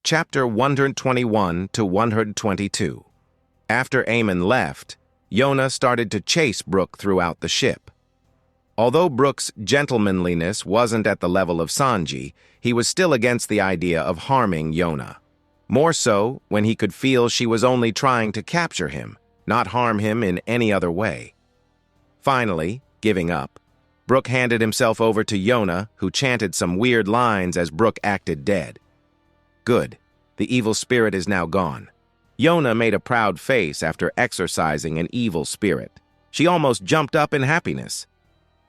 Chapter 121 to 122. After Amon left, Yonah started to chase Brooke throughout the ship. Although Brooke's gentlemanliness wasn't at the level of Sanji, he was still against the idea of harming Yonah. More so when he could feel she was only trying to capture him, not harm him in any other way. Finally, giving up, Brooke handed himself over to Yonah, who chanted some weird lines as Brooke acted dead. Good. The evil spirit is now gone. Yonah made a proud face after exorcising an evil spirit. She almost jumped up in happiness.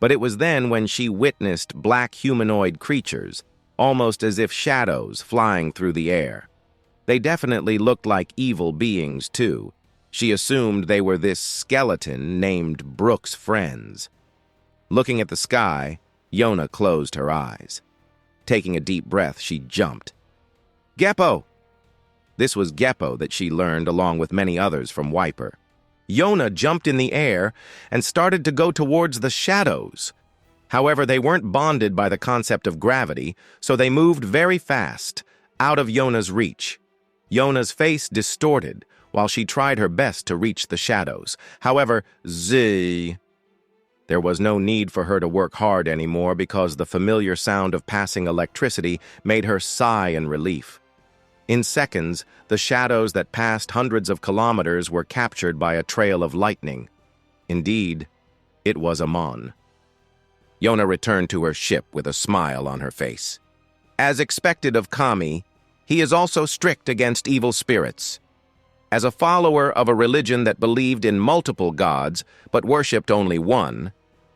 But it was then when she witnessed black humanoid creatures, almost as if shadows flying through the air. They definitely looked like evil beings, too. She assumed they were this skeleton named Brooke's friends. Looking at the sky, Yonah closed her eyes. Taking a deep breath, she jumped. Geppo! This was Geppo that she learned along with many others from Wiper. Yonah jumped in the air and started to go towards the shadows. However, they weren't bonded by the concept of gravity, so they moved very fast, out of Yonah's reach. Yonah's face distorted while she tried her best to reach the shadows. However, there was no need for her to work hard anymore because the familiar sound of passing electricity made her sigh in relief. In seconds, the shadows that passed hundreds of kilometers were captured by a trail of lightning. Indeed, it was Amon. Yonah returned to her ship with a smile on her face. As expected of Kami, he is also strict against evil spirits. As a follower of a religion that believed in multiple gods but worshipped only one,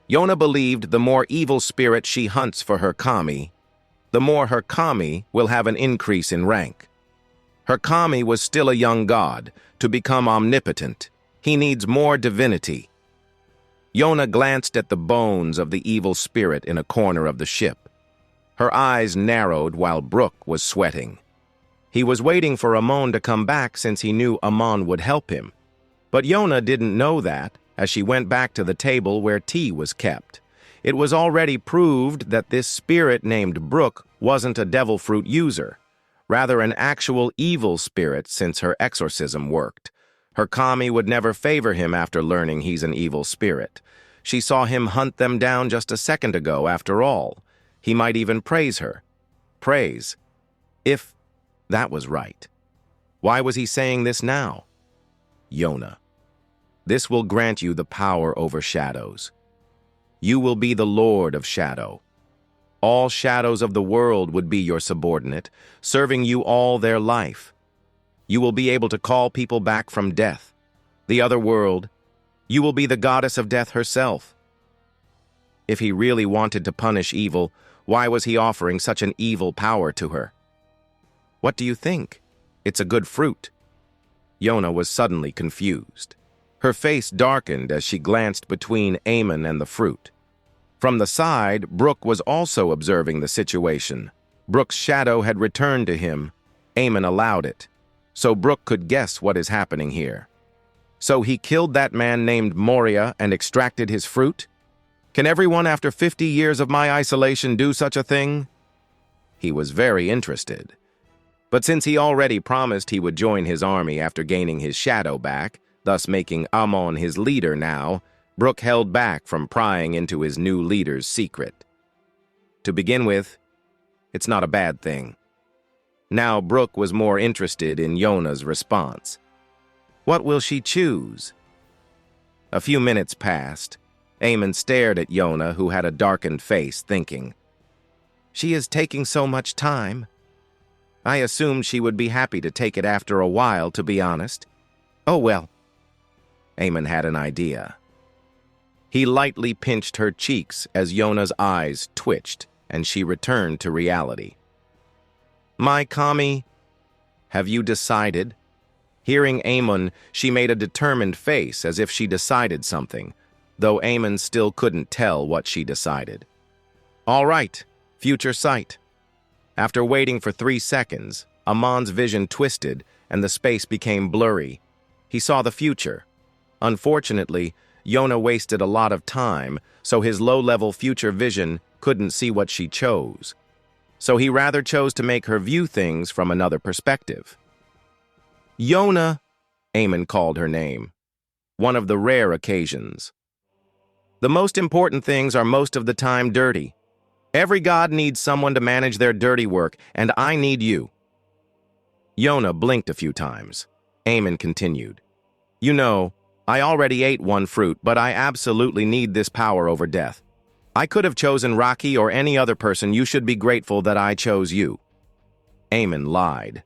Yonah believed the more evil spirit she hunts for her Kami, the more her Kami will have an increase in rank. Her Kami was still a young god. To become omnipotent, he needs more divinity. Yonah glanced at the bones of the evil spirit in a corner of the ship. Her eyes narrowed while Brooke was sweating. He was waiting for Amon to come back since he knew Amon would help him. But Yonah didn't know that as she went back to the table where tea was kept. It was already proved that this spirit named Brooke wasn't a devil fruit user. Rather an actual evil spirit since her exorcism worked. Her Kami would never favor him after learning he's an evil spirit. She saw him hunt them down just a second ago, after all. He might even praise her. Praise. If that was right. Why was he saying this now? Yonah. This will grant you the power over shadows. You will be the Lord of Shadow. All shadows of the world would be your subordinate, serving you all their life. You will be able to call people back from death. The other world, you will be the goddess of death herself. If he really wanted to punish evil, why was he offering such an evil power to her? What do you think? It's a good fruit. Yonah was suddenly confused. Her face darkened as she glanced between Amon and the fruit. From the side, Brooke was also observing the situation. Brooke's shadow had returned to him. Amon allowed it. So Brooke could guess what is happening here. So he killed that man named Moria and extracted his fruit? Can everyone after 50 years of my isolation do such a thing? He was very interested. But since he already promised he would join his army after gaining his shadow back, thus making Amon his leader now, Brooke held back from prying into his new leader's secret. To begin with, it's not a bad thing. Now Brooke was more interested in Yonah's response. What will she choose? A few minutes passed. Amon stared at Yonah, who had a darkened face, thinking, She is taking so much time. I assumed she would be happy to take it after a while, to be honest. Oh well. Amon had an idea. He lightly pinched her cheeks as Yonah's eyes twitched, and she returned to reality. My Kami, have you decided? Hearing Amon, she made a determined face as if she decided something, though Amon still couldn't tell what she decided. All right, future sight. After waiting for 3 seconds, Amon's vision twisted and the space became blurry. He saw the future. Unfortunately, Yonah wasted a lot of time, so his low-level future vision couldn't see what she chose. so he rather chose to make her view things from another perspective. Yona, Amon called her name, one of the rare occasions. The most important things are most of the time dirty. Every god needs someone to manage their dirty work, and I need you. Yona blinked a few times. Amon continued. You know, I already ate one fruit, but I absolutely need this power over death. I could have chosen Rocky or any other person. You should be grateful that I chose you. Amon lied.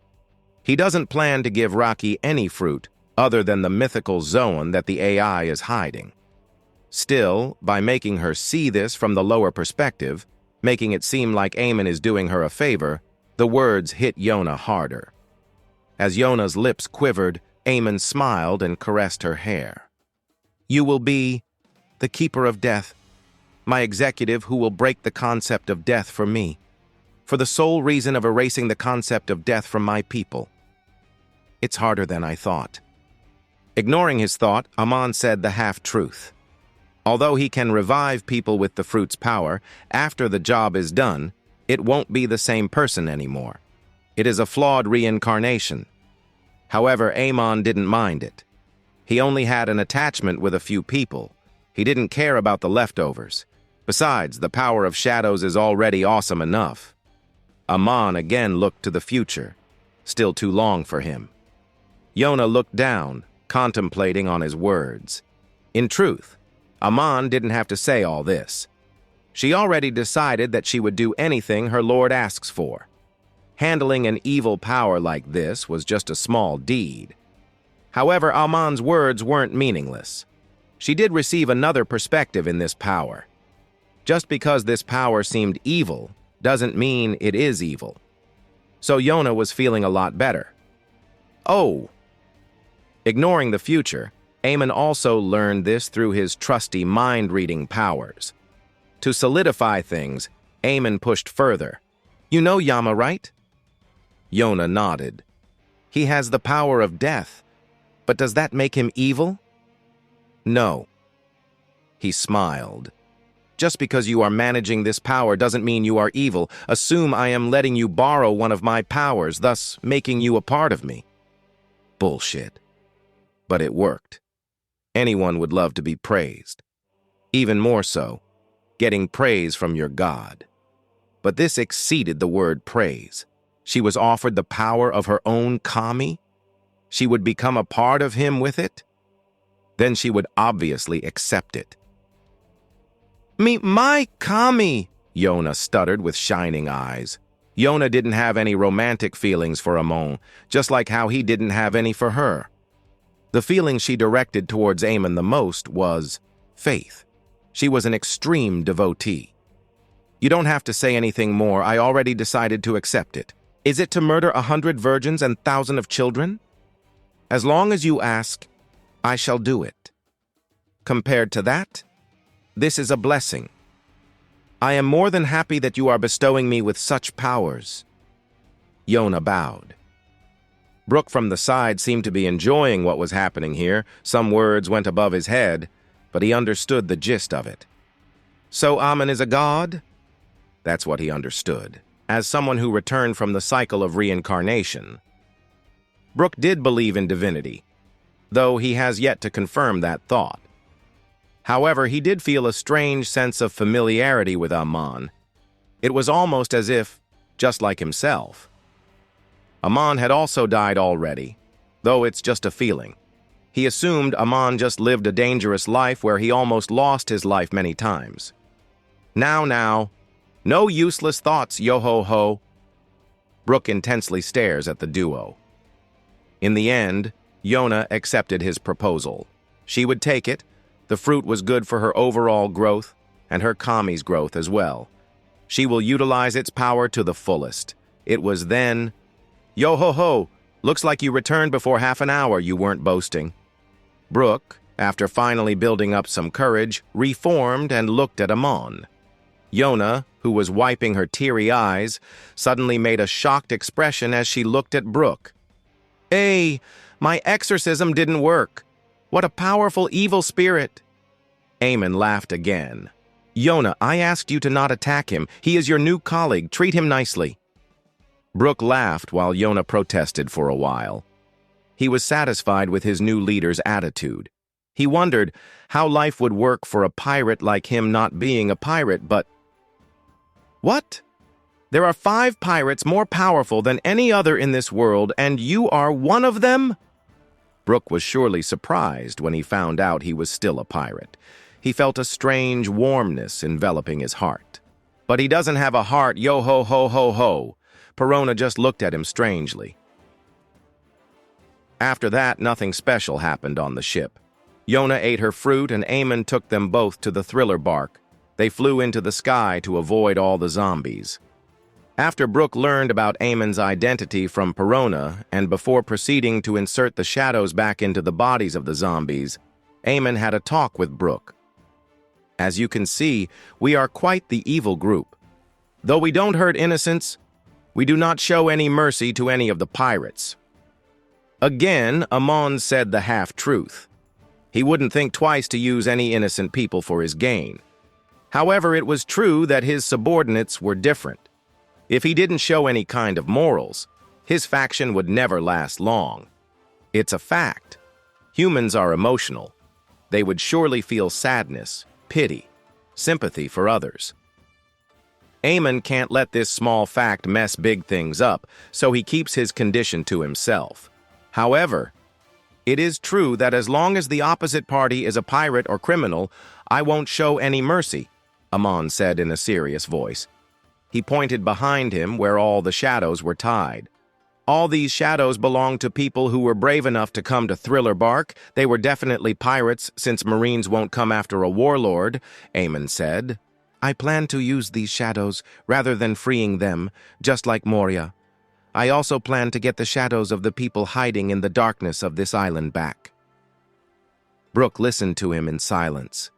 He doesn't plan to give Rocky any fruit other than the mythical zone that the AI is hiding. Still, by making her see this from the lower perspective, making it seem like Amon is doing her a favor, the words hit Yona harder. As Yona's lips quivered, Amon smiled and caressed her hair. You will be the keeper of death, my executive who will break the concept of death for me, for the sole reason of erasing the concept of death from my people. It's harder than I thought. Ignoring his thought, Amon said the half-truth. Although he can revive people with the fruit's power, after the job is done, it won't be the same person anymore. It is a flawed reincarnation. However, Amon didn't mind it. He only had an attachment with a few people. He didn't care about the leftovers. Besides, the power of shadows is already awesome enough. Amon again looked to the future. Still too long for him. Yona looked down, contemplating on his words. In truth, Amon didn't have to say all this. She already decided that she would do anything her lord asks for. Handling an evil power like this was just a small deed. However, Amon's words weren't meaningless. She did receive another perspective in this power. Just because this power seemed evil doesn't mean it is evil. So Yona was feeling a lot better. Oh! Ignoring the future, Amon also learned this through his trusty mind-reading powers. To solidify things, Amon pushed further. You know Yama, right? Yona nodded. He has the power of death, but does that make him evil? No. He smiled. Just because you are managing this power doesn't mean you are evil. Assume I am letting you borrow one of my powers, thus making you a part of me. Bullshit. But it worked. Anyone would love to be praised. Even more so, getting praise from your god. But this exceeded the word praise. She was offered the power of her own kami. She would become a part of him with it. Then she would obviously accept it. My kami, Yona stuttered with shining eyes. Yona didn't have any romantic feelings for Amon, just like how he didn't have any for her. The feeling she directed towards Amon the most was faith. She was an extreme devotee. You don't have to say anything more. I already decided to accept it. Is it to murder 100 virgins and 1,000 of children? As long as you ask, I shall do it. Compared to that, this is a blessing. I am more than happy that you are bestowing me with such powers. Yona bowed. Brook from the side seemed to be enjoying what was happening here. Some words went above his head, but he understood the gist of it. So Amon is a god? That's what he understood, as someone who returned from the cycle of reincarnation. Brook did believe in divinity, though he has yet to confirm that thought. However, he did feel a strange sense of familiarity with Amon. It was almost as if, just like himself. Amon had also died already, though it's just a feeling. He assumed Amon just lived a dangerous life where he almost lost his life many times. Now, no useless thoughts, yo-ho-ho. Brook intensely stares at the duo. In the end, Yona accepted his proposal. She would take it. The fruit was good for her overall growth, and her kami's growth as well. She will utilize its power to the fullest. It was then, yo-ho-ho, looks like you returned before half an hour, you weren't boasting. Brook, after finally building up some courage, reformed and looked at Amon. Yona, who was wiping her teary eyes, suddenly made a shocked expression as she looked at Brook. Hey, my exorcism didn't work. What a powerful evil spirit. Amon laughed again. Yona, I asked you to not attack him. He is your new colleague. Treat him nicely. Brooke laughed while Yona protested for a while. He was satisfied with his new leader's attitude. He wondered how life would work for a pirate like him not being a pirate, but... What? There are 5 pirates more powerful than any other in this world, and you are one of them? Brooke was surely surprised when he found out he was still a pirate. He felt a strange warmness enveloping his heart. But he doesn't have a heart, yo-ho-ho-ho-ho. Perona just looked at him strangely. After that, nothing special happened on the ship. Yona ate her fruit and Amon took them both to the thriller bark. They flew into the sky to avoid all the zombies. After Brooke learned about Amon's identity from Perona, and before proceeding to insert the shadows back into the bodies of the zombies, Amon had a talk with Brooke. As you can see, we are quite the evil group. Though we don't hurt innocents, we do not show any mercy to any of the pirates. Again, Amon said the half-truth. He wouldn't think twice to use any innocent people for his gain. However, it was true that his subordinates were different. If he didn't show any kind of morals, his faction would never last long. It's a fact. Humans are emotional. They would surely feel sadness, pity, sympathy for others. Amon can't let this small fact mess big things up, so he keeps his condition to himself. However, it is true that as long as the opposite party is a pirate or criminal, I won't show any mercy, Amon said in a serious voice. He pointed behind him where all the shadows were tied. All these shadows belong to people who were brave enough to come to Thriller Bark. They were definitely pirates, since Marines won't come after a warlord, Amon said. I plan to use these shadows rather than freeing them, just like Moria. I also plan to get the shadows of the people hiding in the darkness of this island back. Brooke listened to him in silence.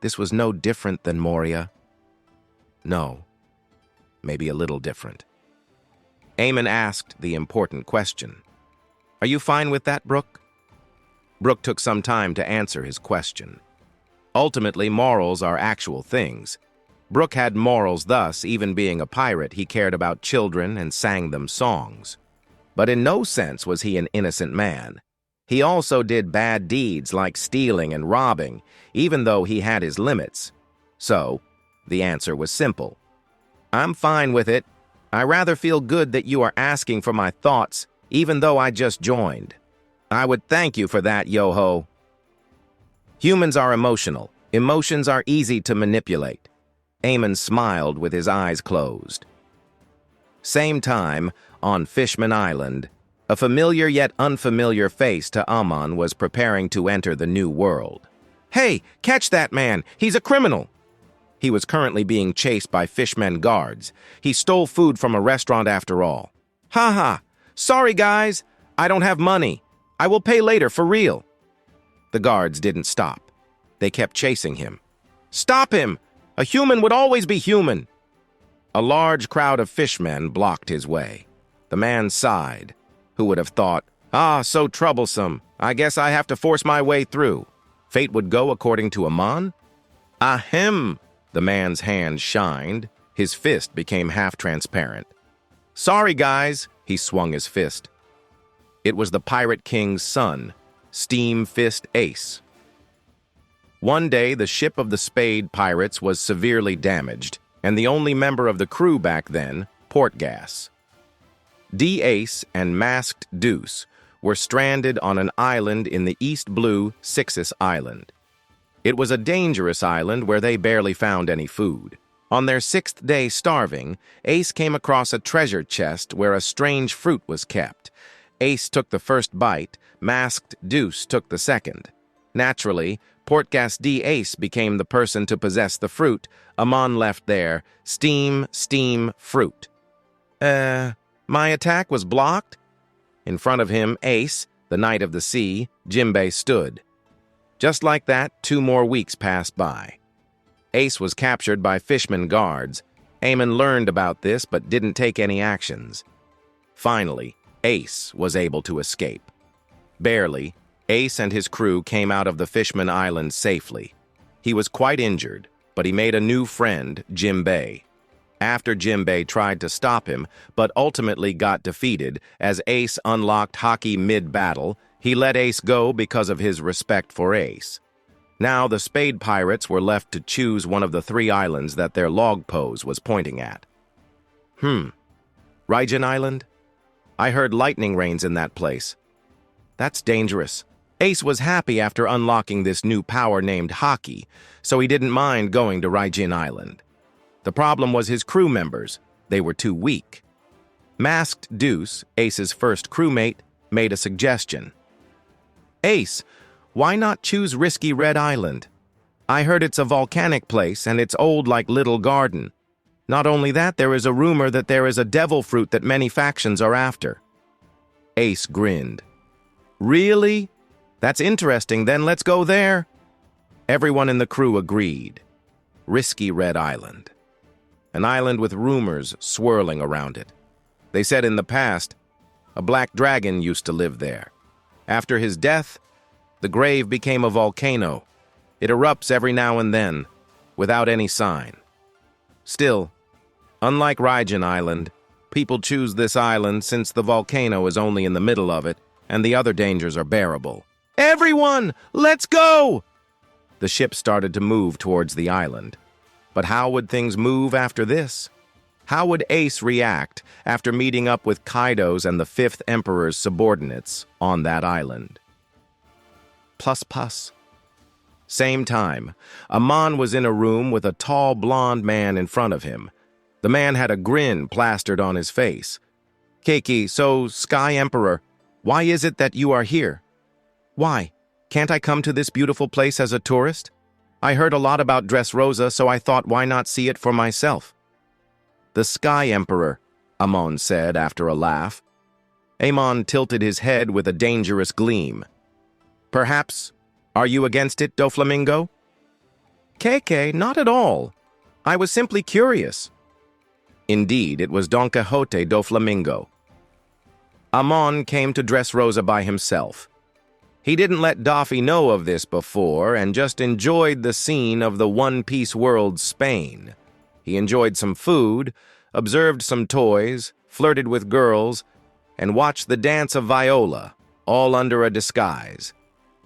This was no different than Moria. No, maybe a little different. Amon asked the important question. Are you fine with that, Brooke? Brooke took some time to answer his question. Ultimately, morals are actual things. Brooke had morals, thus, even being a pirate, he cared about children and sang them songs. But in no sense was he an innocent man. He also did bad deeds like stealing and robbing, even though he had his limits. So, the answer was simple. I'm fine with it. I rather feel good that you are asking for my thoughts, even though I just joined. I would thank you for that, yo-ho. Humans are emotional. Emotions are easy to manipulate. Amon smiled with his eyes closed. Same time, on Fishman Island, a familiar yet unfamiliar face to Amon was preparing to enter the new world. Hey, catch that man! He's a criminal! He was currently being chased by fishmen guards. He stole food from a restaurant after all. Ha ha! Sorry, guys! I don't have money. I will pay later, for real. The guards didn't stop. They kept chasing him. Stop him! A human would always be human! A large crowd of fishmen blocked his way. The man sighed. Who would have thought, so troublesome. I guess I have to force my way through. Fate would go according to Amon? Ahem! The man's hand shined. His fist became half-transparent. Sorry, guys, he swung his fist. It was the Pirate King's son, Steam Fist Ace. One day, the ship of the Spade pirates was severely damaged, and the only member of the crew back then, Portgas. D-Ace and Masked Deuce were stranded on an island in the East Blue Sixus Island. It was a dangerous island where they barely found any food. On their 6th day starving, Ace came across a treasure chest where a strange fruit was kept. Ace took the first bite, Masked Deuce took the second. Naturally, Portgas D-Ace became the person to possess the fruit. Amon left there, steam, fruit. My attack was blocked? In front of him, Ace, the Knight of the Sea, Jimbei stood. Just like that, 2 more weeks passed by. Ace was captured by fishermen guards. Amon learned about this but didn't take any actions. Finally, Ace was able to escape. Barely, Ace and his crew came out of the Fishman Island safely. He was quite injured. but he made a new friend, Jimbei. After Jimbei tried to stop him, but ultimately got defeated, as Ace unlocked Haki mid-battle, he let Ace go because of his respect for Ace. Now the Spade Pirates were left to choose one of the 3 islands that their log pose was pointing at. Raijin Island? I heard lightning rains in that place. That's dangerous. Ace was happy after unlocking this new power named Haki, so he didn't mind going to Raijin Island. The problem was his crew members. They were too weak. Masked Deuce, Ace's first crewmate, made a suggestion. Ace, why not choose risky Red Island? I heard it's a volcanic place and it's old like Little Garden. Not only that, there is a rumor that there is a devil fruit that many factions are after. Ace grinned. Really? That's interesting, then let's go there. Everyone in the crew agreed. Risky Red Island. An island with rumors swirling around it. They said in the past, a black dragon used to live there. After his death, the grave became a volcano. It erupts every now and then, without any sign. Still, unlike Raijin Island, people choose this island since the volcano is only in the middle of it, and the other dangers are bearable. Everyone, let's go! The ship started to move towards the island. But how would things move after this? How would Ace react after meeting up with Kaido's and the 5th Emperor's subordinates on that island? Plus. Same time, Amon was in a room with a tall blonde man in front of him. The man had a grin plastered on his face. Keiki, so Sky Emperor, why is it that you are here? Why? Can't I come to this beautiful place as a tourist? I heard a lot about Dressrosa, so I thought why not see it for myself? The Sky Emperor, Amon said after a laugh. Amon tilted his head with a dangerous gleam. Perhaps, are you against it, Doflamingo? Keke, not at all. I was simply curious. Indeed, it was Don Quixote Doflamingo. Amon came to Dressrosa by himself. He didn't let Daffy know of this before and just enjoyed the scene of the one-piece world Spain. He enjoyed some food, observed some toys, flirted with girls, and watched the dance of Viola, all under a disguise.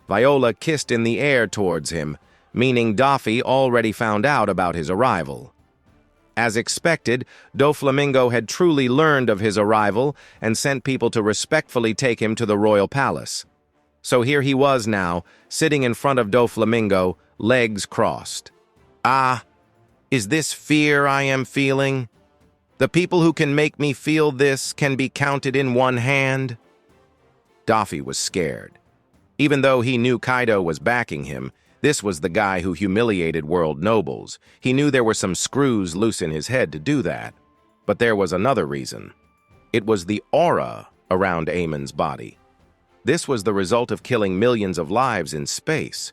Viola kissed in the air towards him, meaning Daffy already found out about his arrival. As expected, Doflamingo had truly learned of his arrival and sent people to respectfully take him to the royal palace. So here he was now, sitting in front of Doflamingo, legs crossed. Ah, is this fear I am feeling? The people who can make me feel this can be counted in one hand? Daffy was scared. Even though he knew Kaido was backing him, this was the guy who humiliated world nobles. He knew there were some screws loose in his head to do that. But there was another reason. It was the aura around Amon's body. This was the result of killing millions of lives in space.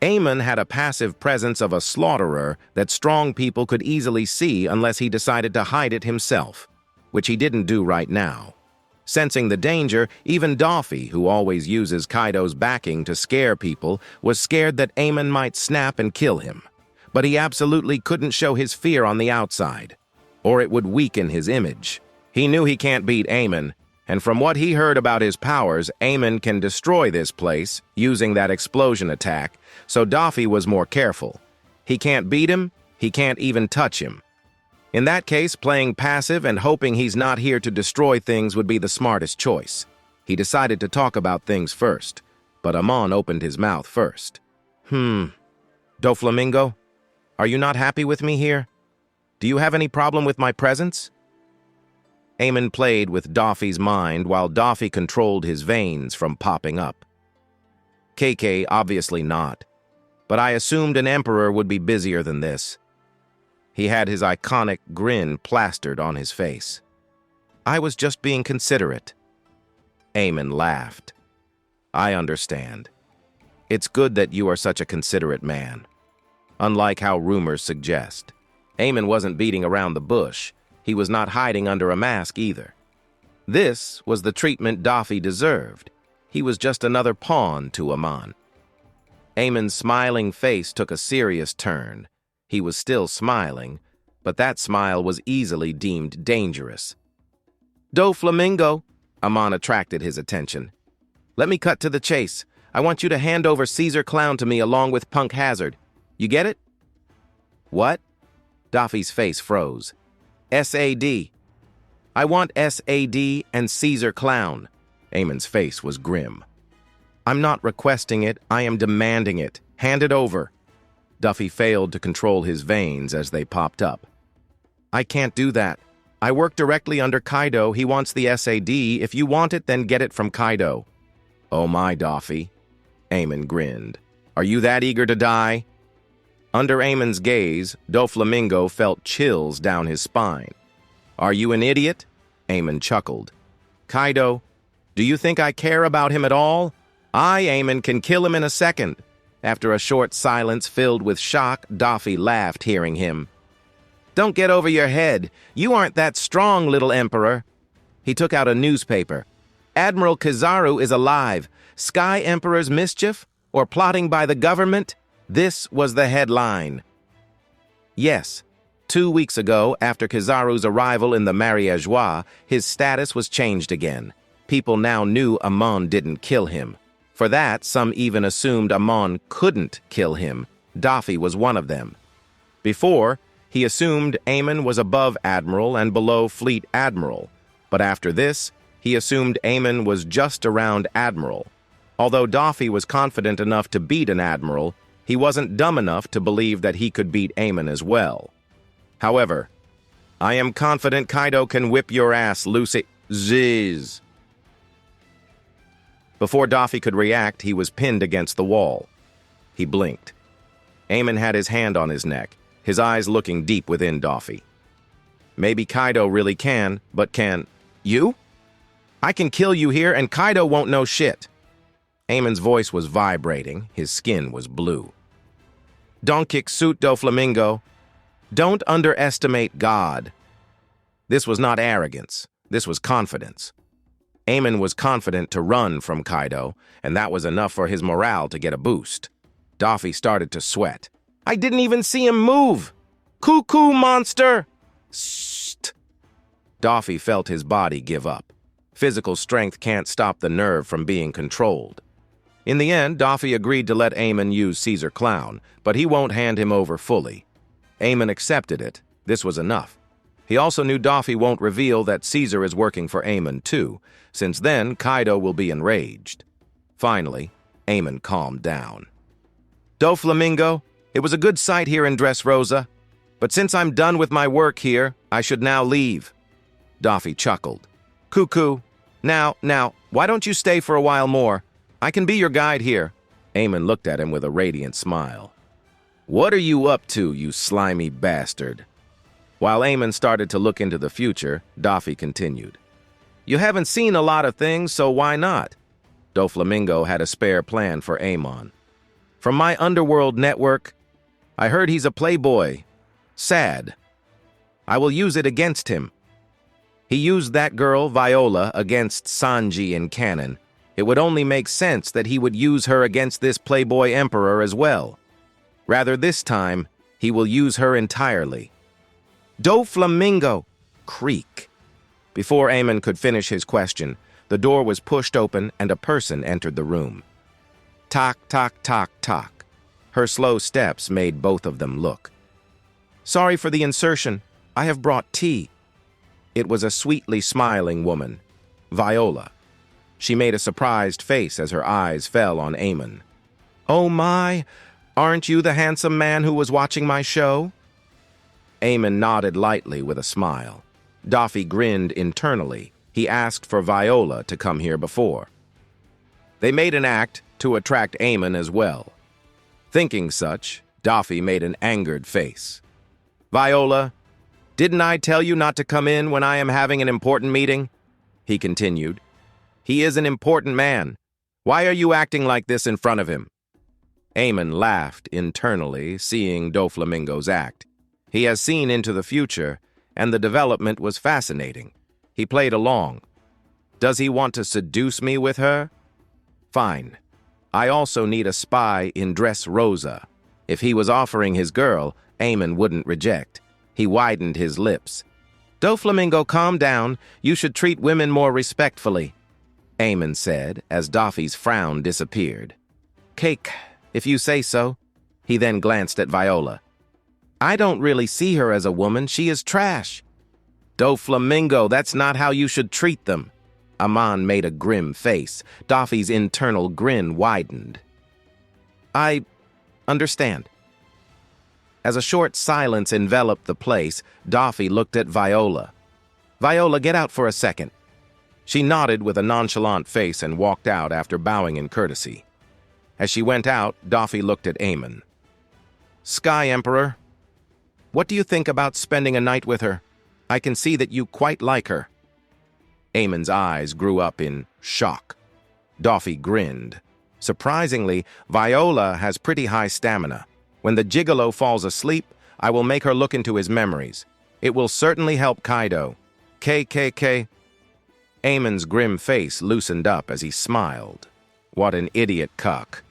Amon had a passive presence of a slaughterer that strong people could easily see unless he decided to hide it himself, which he didn't do right now. Sensing the danger, even Daffy, who always uses Kaido's backing to scare people, was scared that Amon might snap and kill him. But he absolutely couldn't show his fear on the outside, or it would weaken his image. He knew he can't beat Amon, and from what he heard about his powers, Amon can destroy this place using that explosion attack, so Daffy was more careful. He can't beat him, he can't even touch him. In that case, playing passive and hoping he's not here to destroy things would be the smartest choice. He decided to talk about things first, but Amon opened his mouth first. Doflamingo, are you not happy with me here? Do you have any problem with my presence? Amon played with Daffy's mind while Daffy controlled his veins from popping up. KK, obviously not, but I assumed an emperor would be busier than this. He had his iconic grin plastered on his face. I was just being considerate. Amon laughed. I understand. It's good that you are such a considerate man. Unlike how rumors suggest. Amon wasn't beating around the bush. He was not hiding under a mask either. This was the treatment Daffy deserved. He was just another pawn to Amon. Amon's smiling face took a serious turn. He was still smiling, but that smile was easily deemed dangerous. "Doflamingo," Amon attracted his attention. "Let me cut to the chase. I want you to hand over Caesar Clown to me along with Punk Hazard. You get it?" "What?" Daffy's face froze. "SAD. I want SAD and Caesar Clown." Amon's face was grim. "I'm not requesting it, I am demanding it. Hand it over." Duffy failed to control his veins as they popped up. "I can't do that. I work directly under Kaido. He wants the SAD. If you want it, then get it from Kaido." "Oh my, Daffy." Amon grinned. "Are you that eager to die?" Under Amon's gaze, Doflamingo felt chills down his spine. "Are you an idiot?" Amon chuckled. "Kaido, do you think I care about him at all? I, Amon, can kill him in a second." After a short silence filled with shock, Daffy laughed, hearing him. "Don't get over your head. You aren't that strong, little emperor." He took out a newspaper. "Admiral Kizaru is alive. Sky Emperor's mischief? Or plotting by the government?" This was the headline. Yes, 2 weeks ago, after Kizaru's arrival in the Mariageois, his status was changed again. People now knew Amon didn't kill him. For that, some even assumed Amon couldn't kill him. Daffy was one of them. Before, he assumed Amon was above Admiral and below Fleet Admiral. But after this, he assumed Amon was just around Admiral. Although Daffy was confident enough to beat an Admiral, he wasn't dumb enough to believe that he could beat Amon as well. However, "I am confident Kaido can whip your ass, Lucy." Ziz. Before Daffy could react, he was pinned against the wall. He blinked. Amon had his hand on his neck, his eyes looking deep within Daffy. "Maybe Kaido really can, but can you? I can kill you here and Kaido won't know shit." Amon's voice was vibrating, his skin was blue. "Don't kick suit, Doflamingo. Don't underestimate God." This was not arrogance, this was confidence. Amon was confident to run from Kaido, and that was enough for his morale to get a boost. Daffy started to sweat. "I didn't even see him move! Cuckoo monster!" Sst! Daffy felt his body give up. Physical strength can't stop the nerve from being controlled. In the end, Daffy agreed to let Amon use Caesar Clown, but he won't hand him over fully. Amon accepted it. This was enough. He also knew Daffy won't reveal that Caesar is working for Amon too, since then Kaido will be enraged. Finally, Amon calmed down. "Doflamingo, it was a good sight here in Dressrosa, but since I'm done with my work here, I should now leave." Daffy chuckled. "Cuckoo, now, why don't you stay for a while more? I can be your guide here." Amon looked at him with a radiant smile. "What are you up to, you slimy bastard?" While Amon started to look into the future, Daffy continued. "You haven't seen a lot of things, so why not?" Doflamingo had a spare plan for Amon. "From my underworld network, I heard he's a playboy. Sad. I will use it against him. He used that girl, Viola, against Sanji in canon. It would only make sense that he would use her against this playboy emperor as well. Rather, this time, he will use her entirely." "Doflamingo!" Creak. Before Amon could finish his question, the door was pushed open and a person entered the room. Tock, tock, tock, tock. Her slow steps made both of them look. "Sorry for the insertion. I have brought tea." It was a sweetly smiling woman, Viola. She made a surprised face as her eyes fell on Amon. "Oh my, aren't you the handsome man who was watching my show?" Amon nodded lightly with a smile. Daffy grinned internally. He asked for Viola to come here before. They made an act to attract Amon as well. Thinking such, Daffy made an angered face. "Viola, didn't I tell you not to come in when I am having an important meeting?" He continued. "He is an important man. Why are you acting like this in front of him?" Amon laughed internally, seeing Doflamingo's act. He has seen into the future, and the development was fascinating. He played along. Does he want to seduce me with her? Fine. I also need a spy in Dressrosa. If he was offering his girl, Amon wouldn't reject. He widened his lips. "Doflamingo, calm down. You should treat women more respectfully," Amon said, as Daffy's frown disappeared. "Cake, if you say so." He then glanced at Viola. "I don't really see her as a woman. She is trash." "Doflamingo, that's not how you should treat them." Amon made a grim face. Daffy's internal grin widened. "I understand." As a short silence enveloped the place, Daffy looked at Viola. "Viola, get out for a second." She nodded with a nonchalant face and walked out after bowing in courtesy. As she went out, Daffy looked at Amon. "Sky Emperor, what do you think about spending a night with her? I can see that you quite like her." Amon's eyes grew up in shock. Daffy grinned. "Surprisingly, Viola has pretty high stamina. When the gigolo falls asleep, I will make her look into his memories. It will certainly help Kaido. KKK." Amon's grim face loosened up as he smiled. What an idiot cuck.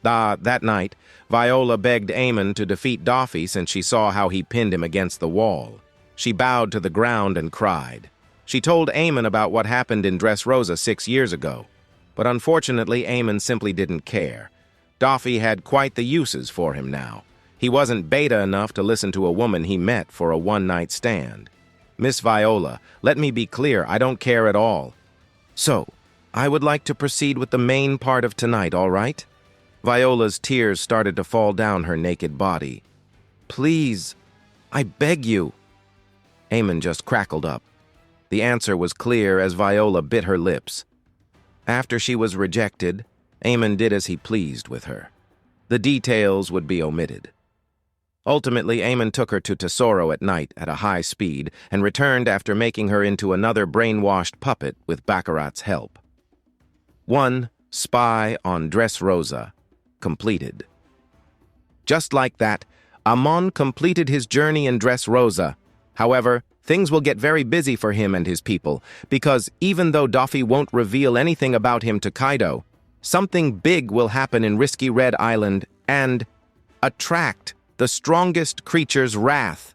That night, Viola begged Amon to defeat Daffy since she saw how he pinned him against the wall. She bowed to the ground and cried. She told Amon about what happened in Dressrosa 6 years ago. But unfortunately, Amon simply didn't care. Daffy had quite the uses for him now. He wasn't beta enough to listen to a woman he met for a one-night stand. "Miss Viola, let me be clear, I don't care at all. So, I would like to proceed with the main part of tonight, all right?" Viola's tears started to fall down her naked body. "Please, I beg you." Amon just crackled up. The answer was clear as Viola bit her lips. After she was rejected, Amon did as he pleased with her. The details would be omitted. Ultimately, Amon took her to Tesoro at night at a high speed and returned after making her into another brainwashed puppet with Baccarat's help. 1. Spy on Dressrosa completed. Just like that, Amon completed his journey in Dressrosa. However, things will get very busy for him and his people, because even though Daffy won't reveal anything about him to Kaido, something big will happen in Risky Red Island and attract the strongest creature's wrath.